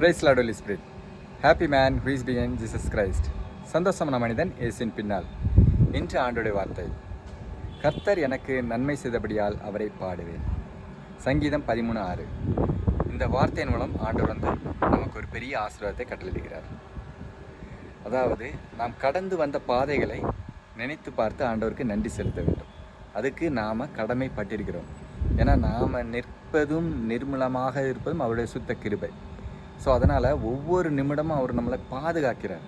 Price lord holy spirit. Happy man who is behind Jesus Christ. சந்தோஷமான மனிதன் இயேசுவின் பின்னால். இன்று ஆண்டோடைய வார்த்தை, கர்த்தர் எனக்கு நன்மை செய்தபடியால் அவரை பாடுவேன். சங்கீதம் 13:6. இந்த வார்த்தையின் மூலம் ஆண்டவர் நமக்கு ஒரு பெரிய ஆசீர்வாதத்தை கட்டளையிடுகிறார். அதாவது, நாம் கடந்து வந்த பாதைகளை நினைத்து பார்த்து ஆண்டவருக்கு நன்றி செலுத்த வேண்டும். அதுக்கு நாம் கடமைப்பட்டிருக்கிறோம். ஏன்னா நாம் நிற்பதும் நிர்மலமாக இருப்பதும் அவருடைய சுத்த கிருபை. ஸோ அதனால் ஒவ்வொரு நிமிடமும் அவர் நம்மளை பாதுகாக்கிறார்.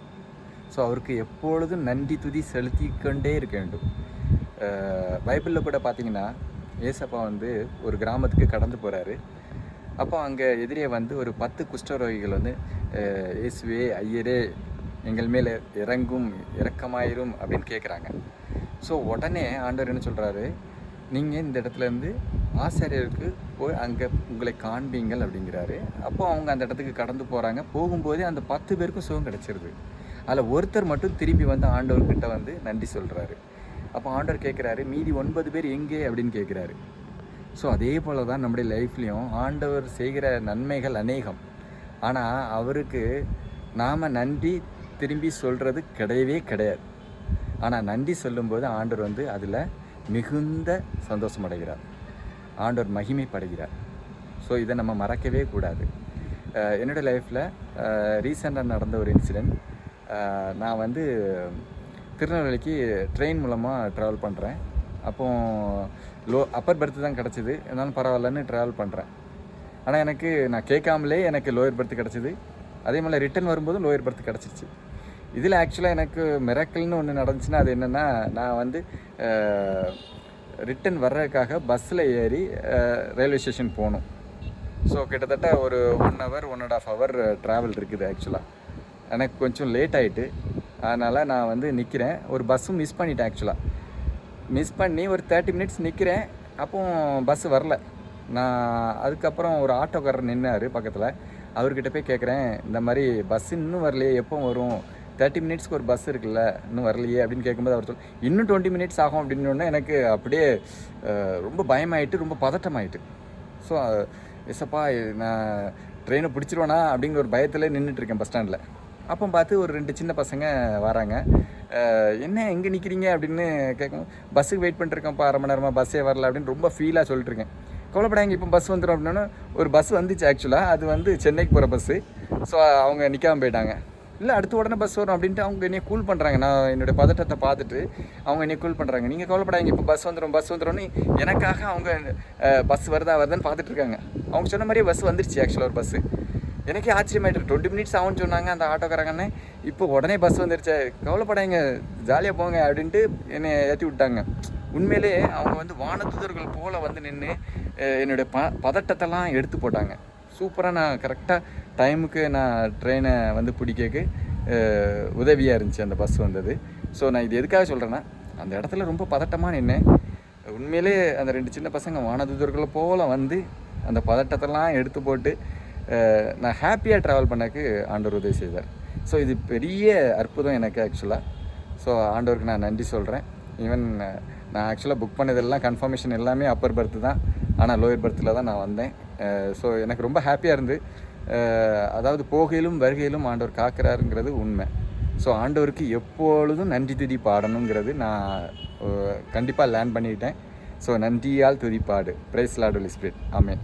ஸோ அவருக்கு எப்பொழுதும் நன்றி துதி செலுத்தி கொண்டே இருக்க வேண்டும். பைபிளில் கூட பார்த்தீங்கன்னா, ஏசப்பா ஒரு கிராமத்துக்கு கடந்து போகிறாரு. அப்போ அங்கே எதிரே ஒரு 10 குஷ்டரோகிகள் இயேசுவே, ஐயரே, எங்கள் மேலே இரக்கமாயிரும் அப்படின்னு கேட்குறாங்க. ஸோ உடனே ஆண்டவர் என்ன சொல்கிறாரு, நீங்கள் இந்த இடத்துலேருந்து ஆசாரியருக்கு போய் அங்கே உங்களை காண்பீங்கள் அப்படிங்கிறாரு. அப்போ அவங்க அந்த இடத்துக்கு கடந்து போகிறாங்க. போகும்போதே அந்த 10 பேருக்கும் சுகம் கிடச்சிருது. அதில் ஒருத்தர் மட்டும் திரும்பி ஆண்டவர்கிட்ட நன்றி சொல்கிறாரு. அப்போ ஆண்டவர் கேட்குறாரு, மீதி 9 பேர் எங்கே அப்படின்னு கேட்குறாரு. ஸோ அதே போல் தான் நம்முடைய லைஃப்லேயும் ஆண்டவர் செய்கிற நன்மைகள் அநேகம். ஆனால் அவருக்கு நாம் நன்றி திரும்பி சொல்கிறது கிடையவே கிடையாது. ஆனால் நன்றி சொல்லும்போது ஆண்டவர் அதில் மிகுந்த சந்தோஷம் அடைகிறார். ஆண்டவர் மகிமைப்படுகிறார். ஸோ இதை நம்ம மறக்கவே கூடாது. என்னோடய லைஃப்பில் ரீசெண்டாக நடந்த ஒரு இன்சிடெண்ட். நான் திருநெல்வேலிக்கு ட்ரெயின் மூலமாக ட்ராவல் பண்ணுறேன். அப்போது அப்பர் பர்த்து தான் கிடச்சிது. இருந்தாலும் பரவாயில்லன்னு ட்ராவல் பண்ணுறேன். ஆனால் நான் கேட்காமலே எனக்கு லோயர் பர்த்து கிடச்சிது. அதே மாதிரி ரிட்டன் வரும்போதும் லோயர் பர்த்து கிடச்சிருச்சு. இதில் ஆக்சுவலாக எனக்கு மிராக்கிள்னு ஒன்று நடந்துச்சுன்னா, அது என்னென்னா, நான் ரிட்டன் வர்றதுக்காக பஸ்ஸில் ஏறி ரயில்வே ஸ்டேஷன் போகணும். ஸோ கிட்டத்தட்ட ஒரு 1 hour 1.5 hour ட்ராவல் இருக்குது. ஆக்சுவலாக எனக்கு கொஞ்சம் லேட் ஆகிட்டு, அதனால் நான் நிற்கிறேன். ஒரு பஸ்ஸும் மிஸ் பண்ணிட்டேன். ஆக்சுவலாக மிஸ் பண்ணி ஒரு 30 minutes நிற்கிறேன். அப்போது பஸ்ஸு வரல. நான் அதுக்கப்புறம் ஒரு ஆட்டோக்காரர் நின்னார் பக்கத்தில். அவர்கிட்ட போய் கேட்குறேன், இந்த மாதிரி பஸ் இன்னும் வரலையே, எப்போ வரும்? 30 minutesக்கு ஒரு பஸ் இருக்குல்ல, இன்னும் வரலையே அப்படின்னு கேட்கும்போது அவர் இன்னும் 20 minutes ஆகும் அப்படின்னு எனக்கு அப்படியே ரொம்ப பயமாயிட்டு, ரொம்ப பதட்டமாயிட்டு. ஸோ எஸ்ஸப்பா, நான் ட்ரெயினை பிடிச்சிருவேனா அப்படிங்கிற ஒரு பயத்தில் நின்றுட்டுருக்கேன் பஸ் ஸ்டாண்டில். அப்போ பார்த்து ஒரு 2 சின்ன பசங்க வராங்க. என்ன எங்கே நிற்கிறீங்க அப்படின்னு கேட்கும். பஸ்ஸுக்கு வெயிட் பண்ணிட்டுருக்கேன்ப்பா, 1/2 மணி நேரமாக பஸ்ஸே வரல அப்படின்னு ரொம்ப ஃபீலாக சொல்லிட்டுருக்கேன். கவலைப்படாங்க, இப்போ பஸ் வந்துடும் அப்படின்னா ஒரு பஸ் வந்துச்சு. ஆக்சுவலாக அது சென்னைக்கு போகிற பஸ்ஸு. ஸோ அவங்க நிற்காமல் போயிட்டாங்க. இல்லை, அடுத்த உடனே பஸ் வரும் அப்படின்ட்டு அவங்க என்னையை கூல் பண்ணுறாங்க. நான் என்னுடைய பதட்டத்தை பார்த்துட்டு அவங்க என்னையை கூல் பண்ணுறாங்க. நீங்கள் கவலைப்படாங்க, இப்போ பஸ் வந்துடும்னு எனக்காக அவங்க பஸ் வருதான்னு பார்த்துட்ருக்காங்க. அவங்க சொன்ன மாதிரியே பஸ் வந்துருச்சு. ஆக்சுவலாக ஒரு பஸ்ஸு. எனக்கே ஆச்சரியமாயிட்டு, 20 minutes ஆகும்னு சொன்னாங்க அந்த ஆட்டோக்காரங்கன்னு. இப்போ உடனே பஸ் வந்துருச்சு, கவலைப்படாங்க, ஜாலியாக போங்க அப்படின்ட்டு என்னை ஏற்றி விட்டாங்க. உண்மையிலே அவங்க வானதூதர்கள் போல் நின்று என்னுடைய பதட்டத்தெல்லாம் எடுத்து போட்டாங்க. சூப்பராக நான் கரெக்டாக டைமுக்கு நான் ட்ரெயினை பிடிக்க உதவியாக இருந்துச்சு அந்த பஸ் வந்தது. ஸோ நான் இது எதுக்காக சொல்கிறேன்னா, அந்த இடத்துல ரொம்ப பதட்டமாக நின்னேன். உண்மையிலே அந்த 2 சின்ன பசங்க வானதூதர்களை போல் அந்த பதட்டத்தெல்லாம் எடுத்து போட்டு நான் ஹாப்பியாக ட்ராவல் பண்ணக்கு ஆண்டவர் உதவி செய்தார். ஸோ இது பெரிய அற்புதம் எனக்கு ஆக்சுவலாக. ஸோ ஆண்டவருக்கு நான் நன்றி சொல்கிறேன். ஈவன் நான் ஆக்சுவலாக புக் பண்ணதெல்லாம் கன்ஃபர்மேஷன் எல்லாமே அப்பர் பர்த்து தான். ஆனால் லோயர் பர்த்தில் தான் நான் வந்தேன். ஸோ எனக்கு ரொம்ப ஹாப்பியாக இருந்து, அதாவது போகையிலும் வருகையிலும் ஆண்டவர் காக்கிறாருங்கிறது உண்மை. ஸோ ஆண்டவருக்கு எப்பொழுதும் நன்றி துதி பாடணுங்கிறது நான் கண்டிப்பாக லேர்ன் பண்ணிக்கிட்டேன். ஸோ நன்றியால் துதிப்பாடு. Praise lord holy spirit. ஆமென்.